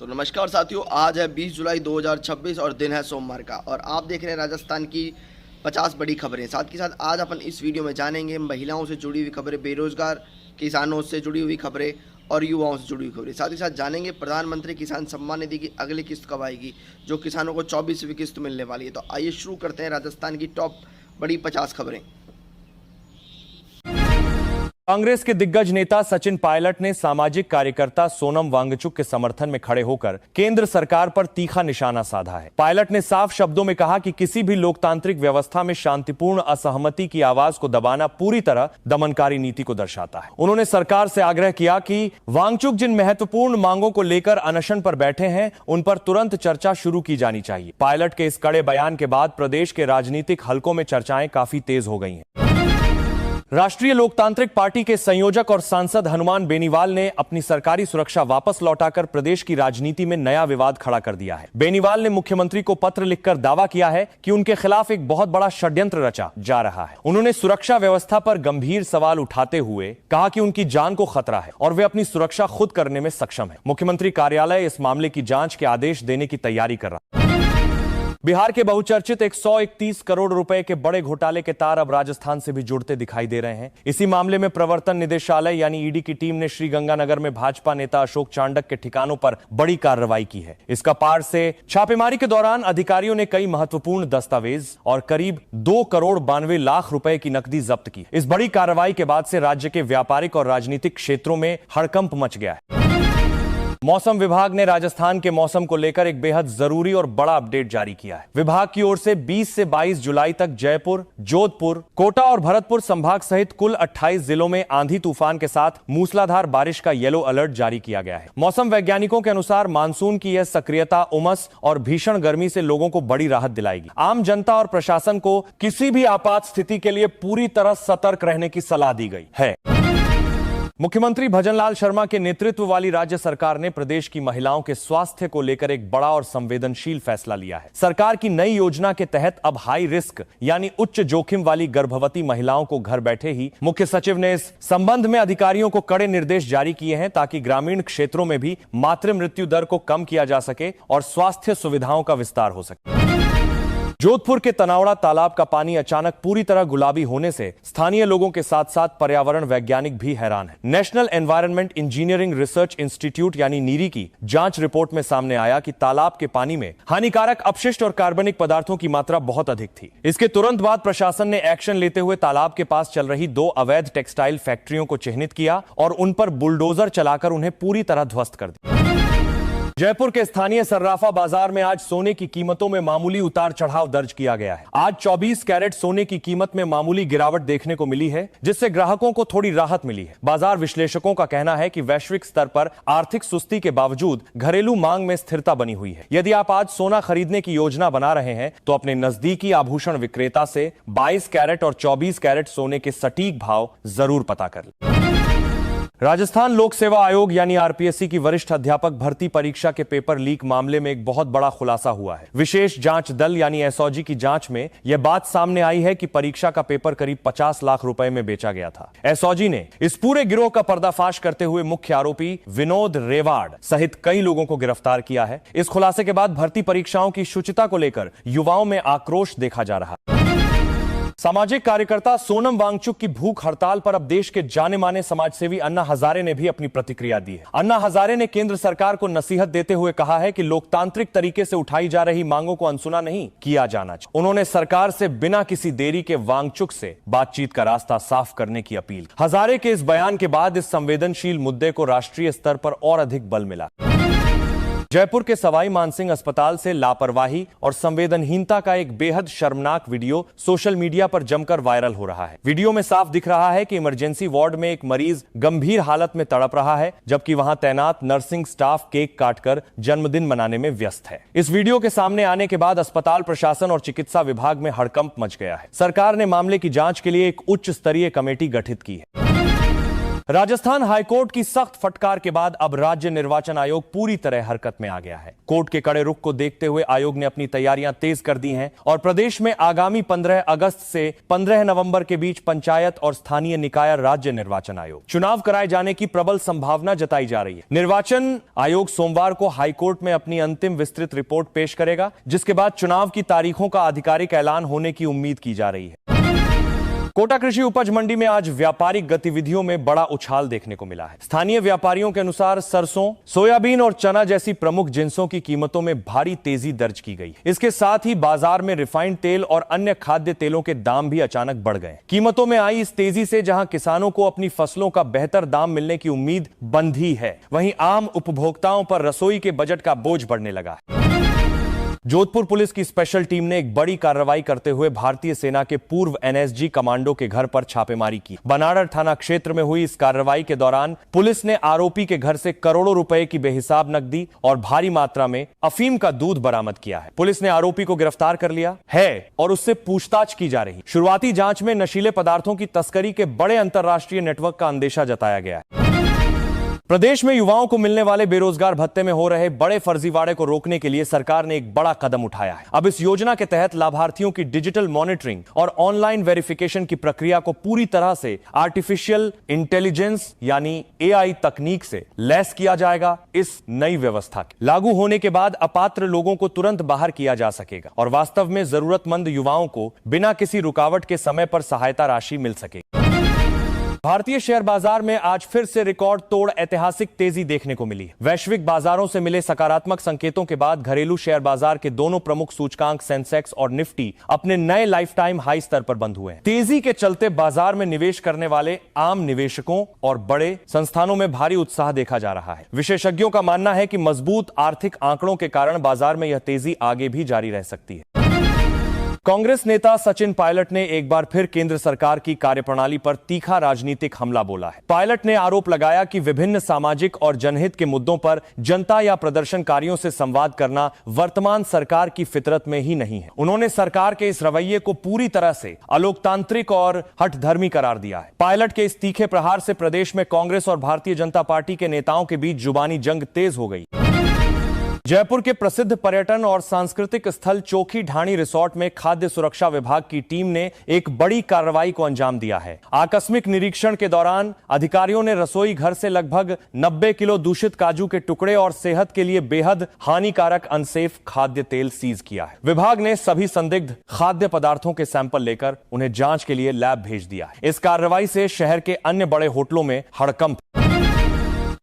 तो नमस्कार साथियों, आज है 20 जुलाई 2026 और दिन है सोमवार का और आप देख रहे हैं राजस्थान की 50 बड़ी खबरें। साथ के साथ आज अपन इस वीडियो में जानेंगे महिलाओं से जुड़ी हुई खबरें, बेरोजगार किसानों से जुड़ी हुई खबरें और युवाओं से जुड़ी हुई खबरें। साथ ही साथ जानेंगे प्रधानमंत्री किसान सम्मान निधि की अगली किस्त कब आएगी, जो किसानों को 24वीं किस्त मिलने वाली है। तो आइए शुरू करते हैं राजस्थान की टॉप बड़ी 50 खबरें। कांग्रेस के दिग्गज नेता सचिन पायलट ने सामाजिक कार्यकर्ता सोनम वांगचुक के समर्थन में खड़े होकर केंद्र सरकार पर तीखा निशाना साधा है। पायलट ने साफ शब्दों में कहा कि किसी भी लोकतांत्रिक व्यवस्था में शांतिपूर्ण असहमति की आवाज को दबाना पूरी तरह दमनकारी नीति को दर्शाता है। उन्होंने सरकार से आग्रह किया कि वांगचुक जिन महत्वपूर्ण मांगों को लेकर अनशन पर बैठे हैं, उन पर तुरंत चर्चा शुरू की जानी चाहिए। पायलट के इस कड़े बयान के बाद प्रदेश के राजनीतिक हलकों में चर्चाएं काफी तेज हो गई हैं। राष्ट्रीय लोकतांत्रिक पार्टी के संयोजक और सांसद हनुमान बेनीवाल ने अपनी सरकारी सुरक्षा वापस लौटाकर प्रदेश की राजनीति में नया विवाद खड़ा कर दिया है। बेनीवाल ने मुख्यमंत्री को पत्र लिखकर दावा किया है कि उनके खिलाफ एक बहुत बड़ा षड्यंत्र रचा जा रहा है। उन्होंने सुरक्षा व्यवस्था पर गंभीर सवाल उठाते हुए कहा कि उनकी जान को खतरा है और वे अपनी सुरक्षा खुद करने में सक्षम है। मुख्यमंत्री कार्यालय इस मामले की जांच के आदेश देने की तैयारी कर रहा है। बिहार के बहुचर्चित 131 करोड़ रुपए के बड़े घोटाले के तार अब राजस्थान से भी जुड़ते दिखाई दे रहे हैं। इसी मामले में प्रवर्तन निदेशालय यानी ईडी की टीम ने श्रीगंगानगर में भाजपा नेता अशोक चांडक के ठिकानों पर बड़ी कार्रवाई की है। इस कपाड़ से छापेमारी के दौरान अधिकारियों ने कई महत्वपूर्ण दस्तावेज और करीब 2 करोड़ 92 लाख रुपए की नकदी जब्त की। इस बड़ी कार्रवाई के बाद से राज्य के व्यापारिक और राजनीतिक क्षेत्रों में हड़कंप मच गया है। मौसम विभाग ने राजस्थान के मौसम को लेकर एक बेहद जरूरी और बड़ा अपडेट जारी किया है। विभाग की ओर से 20 से 22 जुलाई तक जयपुर, जोधपुर, कोटा और भरतपुर संभाग सहित कुल 28 जिलों में आंधी तूफान के साथ मूसलाधार बारिश का येलो अलर्ट जारी किया गया है। मौसम वैज्ञानिकों के अनुसार मानसून की यह सक्रियता उमस और भीषण गर्मी से लोगों को बड़ी राहत दिलाएगी। आम जनता और प्रशासन को किसी भी आपात स्थिति के लिए पूरी तरह सतर्क रहने की सलाह दी गई है। मुख्यमंत्री भजनलाल शर्मा के नेतृत्व वाली राज्य सरकार ने प्रदेश की महिलाओं के स्वास्थ्य को लेकर एक बड़ा और संवेदनशील फैसला लिया है। सरकार की नई योजना के तहत अब हाई रिस्क यानी उच्च जोखिम वाली गर्भवती महिलाओं को घर बैठे ही मुख्य सचिव ने इस संबंध में अधिकारियों को कड़े निर्देश जारी किए हैं, ताकि ग्रामीण क्षेत्रों में भी मातृ मृत्यु दर को कम किया जा सके और स्वास्थ्य सुविधाओं का विस्तार हो सके। जोधपुर के तनावड़ा तालाब का पानी अचानक पूरी तरह गुलाबी होने से स्थानीय लोगों के साथ साथ पर्यावरण वैज्ञानिक भी हैरान हैं। National environment engineering research institute यानी नीरी की जांच रिपोर्ट में सामने आया कि तालाब के पानी में हानिकारक अपशिष्ट और कार्बनिक पदार्थों की मात्रा बहुत अधिक थी। इसके तुरंत बाद प्रशासन ने एक्शन लेते हुए तालाब के पास चल रही 2 अवैध टेक्सटाइल फैक्ट्रियों को चिन्हित किया और उन पर बुलडोजर चलाकर उन्हें पूरी तरह ध्वस्त कर दिया। जयपुर के स्थानीय सर्राफा बाजार में आज सोने की कीमतों में मामूली उतार चढ़ाव दर्ज किया गया है। आज 24 कैरेट सोने की कीमत में मामूली गिरावट देखने को मिली है, जिससे ग्राहकों को थोड़ी राहत मिली है। बाजार विश्लेषकों का कहना है कि वैश्विक स्तर पर आर्थिक सुस्ती के बावजूद घरेलू मांग में स्थिरता बनी हुई है। यदि आप आज सोना खरीदने की योजना बना रहे हैं तो अपने नजदीकी आभूषण विक्रेता से 22 कैरेट और 24 कैरेट सोने के सटीक भाव जरूर पता कर लें। राजस्थान लोक सेवा आयोग यानी आरपीएससी की वरिष्ठ अध्यापक भर्ती परीक्षा के पेपर लीक मामले में एक बहुत बड़ा खुलासा हुआ है। विशेष जांच दल यानी एसओजी की जांच में यह बात सामने आई है कि परीक्षा का पेपर करीब 50 लाख रुपए में बेचा गया था। एसओजी ने इस पूरे गिरोह का पर्दाफाश करते हुए मुख्य आरोपी विनोद रेवाड़ सहित कई लोगों को गिरफ्तार किया है। इस खुलासे के बाद भर्ती परीक्षाओं की शुचिता को लेकर युवाओं में आक्रोश देखा जा रहा है। सामाजिक कार्यकर्ता सोनम वांगचुक की भूख हड़ताल पर अब देश के जाने माने समाजसेवी अन्ना हजारे ने भी अपनी प्रतिक्रिया दी है। अन्ना हजारे ने केंद्र सरकार को नसीहत देते हुए कहा है कि लोकतांत्रिक तरीके से उठाई जा रही मांगों को अनसुना नहीं किया जाना चाहिए। उन्होंने सरकार से बिना किसी देरी के वांगचुक से बातचीत का रास्ता साफ करने की अपील। हजारे के इस बयान के बाद इस संवेदनशील मुद्दे को राष्ट्रीय स्तर पर और अधिक बल मिला। जयपुर के सवाई मानसिंह अस्पताल से लापरवाही और संवेदनहीनता का एक बेहद शर्मनाक वीडियो सोशल मीडिया पर जमकर वायरल हो रहा है। वीडियो में साफ दिख रहा है कि इमरजेंसी वार्ड में एक मरीज गंभीर हालत में तड़प रहा है, जबकि वहां तैनात नर्सिंग स्टाफ केक काटकर जन्मदिन मनाने में व्यस्त है। इस वीडियो के सामने आने के बाद अस्पताल प्रशासन और चिकित्सा विभाग में हड़कंप मच गया है। सरकार ने मामले की जांच के लिए एक उच्च स्तरीय कमेटी गठित की है। राजस्थान हाईकोर्ट की सख्त फटकार के बाद अब राज्य निर्वाचन आयोग पूरी तरह हरकत में आ गया है। कोर्ट के कड़े रुख को देखते हुए आयोग ने अपनी तैयारियां तेज कर दी हैं और प्रदेश में आगामी 15 अगस्त से 15 नवंबर के बीच पंचायत और स्थानीय निकाय राज्य निर्वाचन आयोग चुनाव कराए जाने की प्रबल संभावना जताई जा रही है। निर्वाचन आयोग सोमवार को हाईकोर्ट में अपनी अंतिम विस्तृत रिपोर्ट पेश करेगा, जिसके बाद चुनाव की तारीखों का आधिकारिक ऐलान होने की उम्मीद की जा रही है। कोटा कृषि उपज मंडी में आज व्यापारिक गतिविधियों में बड़ा उछाल देखने को मिला है। स्थानीय व्यापारियों के अनुसार सरसों, सोयाबीन और चना जैसी प्रमुख जिंसों की कीमतों में भारी तेजी दर्ज की गई। इसके साथ ही बाजार में रिफाइंड तेल और अन्य खाद्य तेलों के दाम भी अचानक बढ़ गए। कीमतों में आई इस तेजी से जहां किसानों को अपनी फसलों का बेहतर दाम मिलने की उम्मीद बंधी है, वहीं आम उपभोक्ताओं पर रसोई के बजट का बोझ बढ़ने लगा है। जोधपुर पुलिस की स्पेशल टीम ने एक बड़ी कार्रवाई करते हुए भारतीय सेना के पूर्व एनएसजी कमांडो के घर पर छापेमारी की। बनाड़र थाना क्षेत्र में हुई इस कार्रवाई के दौरान पुलिस ने आरोपी के घर से करोड़ों रुपए की बेहिसाब नकदी और भारी मात्रा में अफीम का दूध बरामद किया है। पुलिस ने आरोपी को गिरफ्तार कर लिया है और उससे पूछताछ की जा रही। शुरुआती जांच में नशीले पदार्थों की तस्करी के बड़े अंतर्राष्ट्रीय नेटवर्क का अंदेशा जताया गया है। प्रदेश में युवाओं को मिलने वाले बेरोजगार भत्ते में हो रहे बड़े फर्जीवाड़े को रोकने के लिए सरकार ने एक बड़ा कदम उठाया है। अब इस योजना के तहत लाभार्थियों की डिजिटल मॉनिटरिंग और ऑनलाइन वेरिफिकेशन की प्रक्रिया को पूरी तरह से आर्टिफिशियल इंटेलिजेंस यानी एआई तकनीक से लैस किया जाएगा। इस नई व्यवस्था के लागू होने के बाद अपात्र लोगों को तुरंत बाहर किया जा सकेगा और वास्तव में जरूरतमंद युवाओं को बिना किसी रुकावट के समय पर सहायता राशि मिल सकेगी। भारतीय शेयर बाजार में आज फिर से रिकॉर्ड तोड़ ऐतिहासिक तेजी देखने को मिली। वैश्विक बाजारों से मिले सकारात्मक संकेतों के बाद घरेलू शेयर बाजार के दोनों प्रमुख सूचकांक सेंसेक्स और निफ्टी अपने नए लाइफ टाइम हाई स्तर पर बंद हुए हैं। तेजी के चलते बाजार में निवेश करने वाले आम निवेशकों और बड़े संस्थानों में भारी उत्साह देखा जा रहा है। विशेषज्ञों का मानना है कि मजबूत आर्थिक आंकड़ों के कारण बाजार में यह तेजी आगे भी जारी रह सकती है। कांग्रेस नेता सचिन पायलट ने एक बार फिर केंद्र सरकार की कार्यप्रणाली पर तीखा राजनीतिक हमला बोला है। पायलट ने आरोप लगाया कि विभिन्न सामाजिक और जनहित के मुद्दों पर जनता या प्रदर्शनकारियों से संवाद करना वर्तमान सरकार की फितरत में ही नहीं है। उन्होंने सरकार के इस रवैये को पूरी तरह से अलोकतांत्रिक और हठधर्मी करार दिया है। पायलट के इस तीखे प्रहार से प्रदेश में कांग्रेस और भारतीय जनता पार्टी के नेताओं के बीच जुबानी जंग तेज हो गई। जयपुर के प्रसिद्ध पर्यटन और सांस्कृतिक स्थल चोखी ढाणी रिसोर्ट में खाद्य सुरक्षा विभाग की टीम ने एक बड़ी कार्रवाई को अंजाम दिया है। आकस्मिक निरीक्षण के दौरान अधिकारियों ने रसोई घर से लगभग 90 किलो दूषित काजू के टुकड़े और सेहत के लिए बेहद हानिकारक अनसेफ खाद्य तेल सीज किया है। विभाग ने सभी संदिग्ध खाद्य पदार्थों के सैंपल लेकर उन्हें जांच के लिए लैब भेज दिया है। इस कार्रवाई से शहर के अन्य बड़े होटलों में हड़कंप।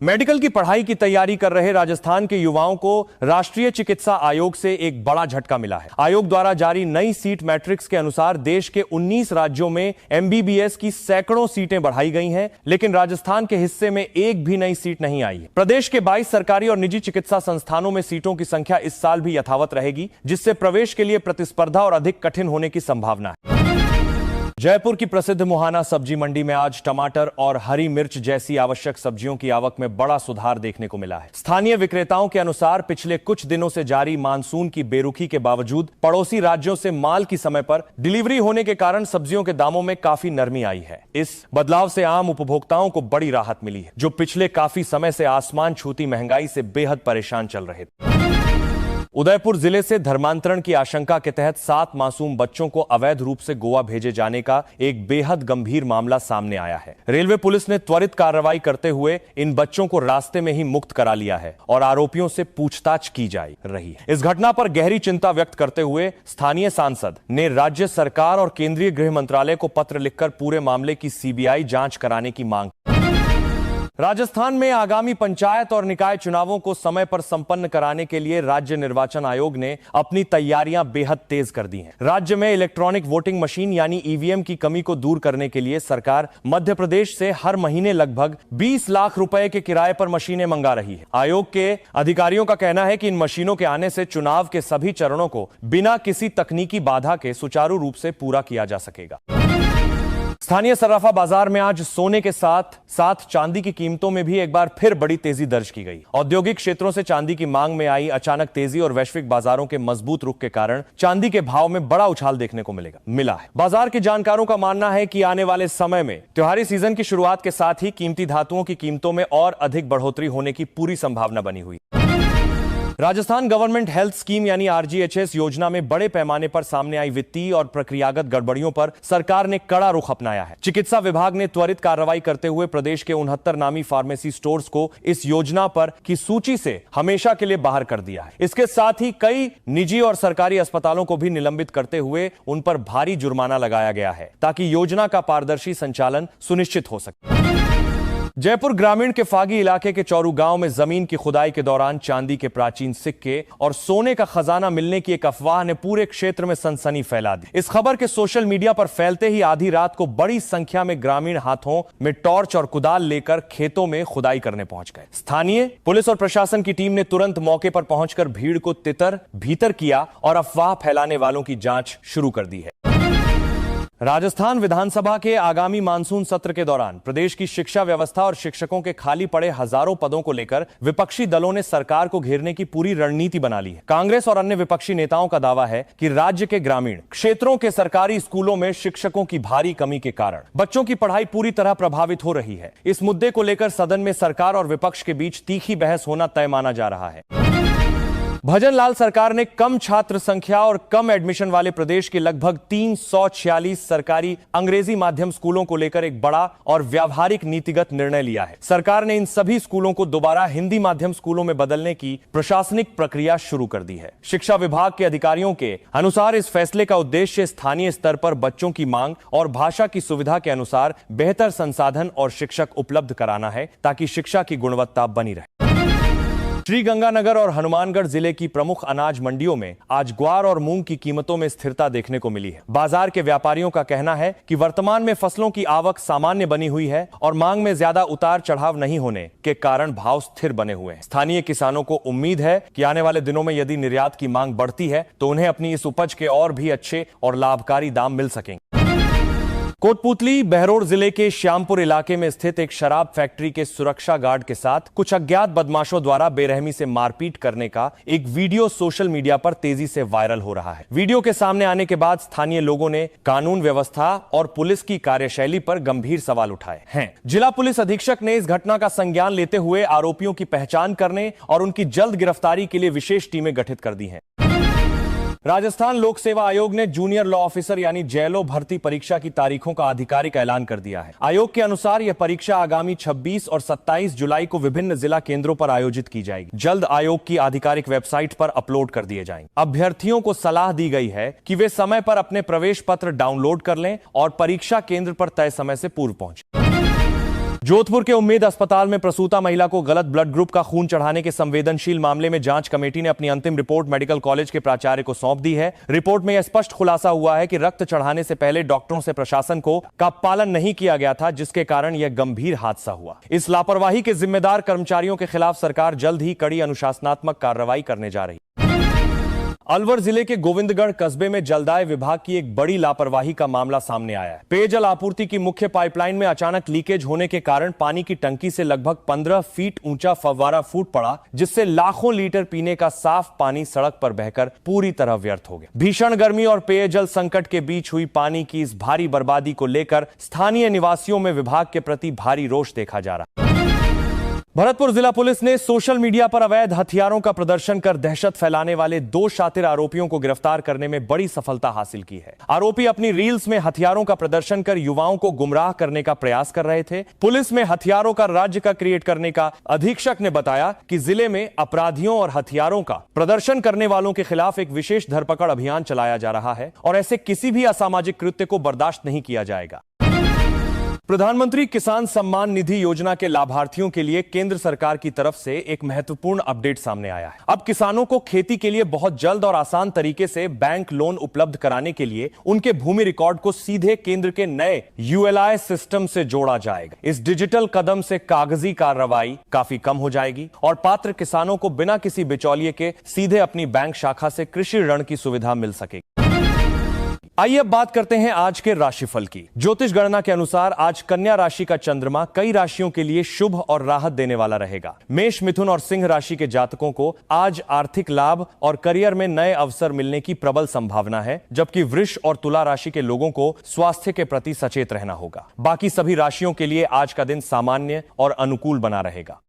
मेडिकल की पढ़ाई की तैयारी कर रहे राजस्थान के युवाओं को राष्ट्रीय चिकित्सा आयोग से एक बड़ा झटका मिला है। आयोग द्वारा जारी नई सीट मैट्रिक्स के अनुसार देश के 19 राज्यों में एमबीबीएस की सैकड़ों सीटें बढ़ाई गई हैं, लेकिन राजस्थान के हिस्से में एक भी नई सीट नहीं आई है। प्रदेश के 22 सरकारी और निजी चिकित्सा संस्थानों में सीटों की संख्या इस साल भी यथावत रहेगी, जिससे प्रवेश के लिए प्रतिस्पर्धा और अधिक कठिन होने की संभावना है। जयपुर की प्रसिद्ध मुहाना सब्जी मंडी में आज टमाटर और हरी मिर्च जैसी आवश्यक सब्जियों की आवक में बड़ा सुधार देखने को मिला है। स्थानीय विक्रेताओं के अनुसार पिछले कुछ दिनों से जारी मानसून की बेरुखी के बावजूद पड़ोसी राज्यों से माल की समय पर डिलीवरी होने के कारण सब्जियों के दामों में काफी नरमी आई है। इस बदलाव से आम उपभोक्ताओं को बड़ी राहत मिली है, जो पिछले काफी समय से आसमान छूती महंगाई से बेहद परेशान चल रहे थे। उदयपुर जिले से धर्मांतरण की आशंका के तहत 7 मासूम बच्चों को अवैध रूप से गोवा भेजे जाने का एक बेहद गंभीर मामला सामने आया है। रेलवे पुलिस ने त्वरित कार्रवाई करते हुए इन बच्चों को रास्ते में ही मुक्त करा लिया है और आरोपियों से पूछताछ की जा रही है। इस घटना पर गहरी चिंता व्यक्त करते हुए स्थानीय सांसद ने राज्य सरकार और केंद्रीय गृह मंत्रालय को पत्र लिखकर पूरे मामले की सीबीआई जांच कराने की मांग। राजस्थान में आगामी पंचायत और निकाय चुनावों को समय पर संपन्न कराने के लिए राज्य निर्वाचन आयोग ने अपनी तैयारियां बेहद तेज कर दी हैं। राज्य में इलेक्ट्रॉनिक वोटिंग मशीन यानी ईवीएम की कमी को दूर करने के लिए सरकार मध्य प्रदेश से हर महीने लगभग 20 लाख रुपए के किराए पर मशीनें मंगा रही है। आयोग के अधिकारियों का कहना है कि इन मशीनों के आने से चुनाव के सभी चरणों को बिना किसी तकनीकी बाधा के सुचारू रूप से पूरा किया जा सकेगा। स्थानीय सर्राफा बाजार में आज सोने के साथ साथ चांदी की कीमतों में भी एक बार फिर बड़ी तेजी दर्ज की गई। औद्योगिक क्षेत्रों से चांदी की मांग में आई अचानक तेजी और वैश्विक बाजारों के मजबूत रुख के कारण चांदी के भाव में बड़ा उछाल देखने को मिला है। बाजार के जानकारों का मानना है कि आने वाले समय में त्योहारी सीजन की शुरुआत के साथ ही कीमती धातुओं की कीमतों में और अधिक बढ़ोतरी होने की पूरी संभावना बनी हुई। राजस्थान गवर्नमेंट हेल्थ स्कीम यानी आरजीएचएस योजना में बड़े पैमाने पर सामने आई वित्तीय और प्रक्रियागत गड़बड़ियों पर सरकार ने कड़ा रुख अपनाया है। चिकित्सा विभाग ने त्वरित कार्रवाई करते हुए प्रदेश के 69 नामी फार्मेसी स्टोर्स को इस योजना पर की सूची से हमेशा के लिए बाहर कर दिया है। इसके साथ ही कई निजी और सरकारी अस्पतालों को भी निलंबित करते हुए उन पर भारी जुर्माना लगाया गया है ताकि योजना का पारदर्शी संचालन सुनिश्चित हो सके। जयपुर ग्रामीण के फागी इलाके के चौरू गांव में जमीन की खुदाई के दौरान चांदी के प्राचीन सिक्के और सोने का खजाना मिलने की एक अफवाह ने पूरे क्षेत्र में सनसनी फैला दी। इस खबर के सोशल मीडिया पर फैलते ही आधी रात को बड़ी संख्या में ग्रामीण हाथों में टॉर्च और कुदाल लेकर खेतों में खुदाई करने पहुंच गए। स्थानीय पुलिस और प्रशासन की टीम ने तुरंत मौके पर पहुंचकर भीड़ को तितर भीतर किया और अफवाह फैलाने वालों की जांच शुरू कर दी है। राजस्थान विधानसभा के आगामी मानसून सत्र के दौरान प्रदेश की शिक्षा व्यवस्था और शिक्षकों के खाली पड़े हजारों पदों को लेकर विपक्षी दलों ने सरकार को घेरने की पूरी रणनीति बना ली है। कांग्रेस और अन्य विपक्षी नेताओं का दावा है कि राज्य के ग्रामीण क्षेत्रों के सरकारी स्कूलों में शिक्षकों की भारी कमी के कारण बच्चों की पढ़ाई पूरी तरह प्रभावित हो रही है। इस मुद्दे को लेकर सदन में सरकार और विपक्ष के बीच तीखी बहस होना तय माना जा रहा है। भजन लाल सरकार ने कम छात्र संख्या और कम एडमिशन वाले प्रदेश के लगभग 346 सरकारी अंग्रेजी माध्यम स्कूलों को लेकर एक बड़ा और व्यावहारिक नीतिगत निर्णय लिया है। सरकार ने इन सभी स्कूलों को दोबारा हिंदी माध्यम स्कूलों में बदलने की प्रशासनिक प्रक्रिया शुरू कर दी है। शिक्षा विभाग के अधिकारियों के अनुसार इस फैसले का उद्देश्य स्थानीय स्तर पर बच्चों की मांग और भाषा की सुविधा के अनुसार बेहतर संसाधन और शिक्षक उपलब्ध कराना है ताकि शिक्षा की गुणवत्ता बनी रहे। श्रीगंगानगर और हनुमानगढ़ जिले की प्रमुख अनाज मंडियों में आज ग्वार और मूंग की कीमतों में स्थिरता देखने को मिली है। बाजार के व्यापारियों का कहना है कि वर्तमान में फसलों की आवक सामान्य बनी हुई है और मांग में ज्यादा उतार चढ़ाव नहीं होने के कारण भाव स्थिर बने हुए हैं। स्थानीय किसानों को उम्मीद है कि आने वाले दिनों में यदि निर्यात की मांग बढ़ती है तो उन्हें अपनी इस उपज के और भी अच्छे और लाभकारी दाम मिल सकेंगे। कोटपूतली बहरोड जिले के श्यामपुर इलाके में स्थित एक शराब फैक्ट्री के सुरक्षा गार्ड के साथ कुछ अज्ञात बदमाशों द्वारा बेरहमी से मारपीट करने का एक वीडियो सोशल मीडिया पर तेजी से वायरल हो रहा है। वीडियो के सामने आने के बाद स्थानीय लोगों ने कानून व्यवस्था और पुलिस की कार्यशैली पर गंभीर सवाल उठाए हैं। जिला पुलिस अधीक्षक ने इस घटना का संज्ञान लेते हुए आरोपियों की पहचान करने और उनकी जल्द गिरफ्तारी के लिए विशेष टीमें गठित कर दी हैं। राजस्थान लोक सेवा आयोग ने जूनियर लॉ ऑफिसर यानी जेएलओ भर्ती परीक्षा की तारीखों का आधिकारिक ऐलान कर दिया है। आयोग के अनुसार यह परीक्षा आगामी 26 और 27 जुलाई को विभिन्न जिला केंद्रों पर आयोजित की जाएगी। जल्द आयोग की आधिकारिक वेबसाइट पर अपलोड कर दिए जाएंगे। अभ्यर्थियों को सलाह दी गई है कि वे समय पर अपने प्रवेश पत्र डाउनलोड कर लें और परीक्षा केंद्र पर तय समय से पूर्व पहुंचे। जोधपुर के उम्मेद अस्पताल में प्रसूता महिला को गलत ब्लड ग्रुप का खून चढ़ाने के संवेदनशील मामले में जांच कमेटी ने अपनी अंतिम रिपोर्ट मेडिकल कॉलेज के प्राचार्य को सौंप दी है। रिपोर्ट में यह स्पष्ट खुलासा हुआ है कि रक्त चढ़ाने से पहले डॉक्टरों से प्रशासन का पालन नहीं किया गया था, जिसके कारण यह गंभीर हादसा हुआ। इस लापरवाही के जिम्मेदार कर्मचारियों के खिलाफ सरकार जल्द ही कड़ी अनुशासनात्मक कार्रवाई करने जा रही है। अलवर जिले के गोविंदगढ़ कस्बे में जलदाय विभाग की एक बड़ी लापरवाही का मामला सामने आया है। पेयजल आपूर्ति की मुख्य पाइपलाइन में अचानक लीकेज होने के कारण पानी की टंकी से लगभग 15 फीट ऊंचा फव्वारा फूट पड़ा, जिससे लाखों लीटर पीने का साफ पानी सड़क पर बहकर पूरी तरह व्यर्थ हो गया। भीषण गर्मी और पेयजल संकट के बीच हुई पानी की इस भारी बर्बादी को लेकर स्थानीय निवासियों में विभाग के प्रति भारी रोष देखा जा रहा है। भरतपुर जिला पुलिस ने सोशल मीडिया पर अवैध हथियारों का प्रदर्शन कर दहशत फैलाने वाले 2 शातिर आरोपियों को गिरफ्तार करने में बड़ी सफलता हासिल की है। आरोपी अपनी रील्स में हथियारों का प्रदर्शन कर युवाओं को गुमराह करने का प्रयास कर रहे थे। पुलिस में हथियारों का राज्य का क्रिएट करने का अधीक्षक ने बताया कि जिले में अपराधियों और हथियारों का प्रदर्शन करने वालों के खिलाफ एक विशेष धरपकड़ अभियान चलाया जा रहा है और ऐसे किसी भी असामाजिक कृत्य को बर्दाश्त नहीं किया जाएगा। प्रधानमंत्री किसान सम्मान निधि योजना के लाभार्थियों के लिए केंद्र सरकार की तरफ से एक महत्वपूर्ण अपडेट सामने आया है। अब किसानों को खेती के लिए बहुत जल्द और आसान तरीके से बैंक लोन उपलब्ध कराने के लिए उनके भूमि रिकॉर्ड को सीधे केंद्र के नए यूएलआई सिस्टम से जोड़ा जाएगा। इस डिजिटल कदम से कागजी कार्रवाई काफी कम हो जाएगी और पात्र किसानों को बिना किसी बिचौलिए के सीधे अपनी बैंक शाखा से कृषि ऋण की सुविधा मिल सकेगी। आइए अब बात करते हैं आज के राशिफल की। ज्योतिष गणना के अनुसार आज कन्या राशि का चंद्रमा कई राशियों के लिए शुभ और राहत देने वाला रहेगा। मेष, मिथुन और सिंह राशि के जातकों को आज आर्थिक लाभ और करियर में नए अवसर मिलने की प्रबल संभावना है, जबकि वृष और तुला राशि के लोगों को स्वास्थ्य के प्रति सचेत रहना होगा। बाकी सभी राशियों के लिए आज का दिन सामान्य और अनुकूल बना रहेगा।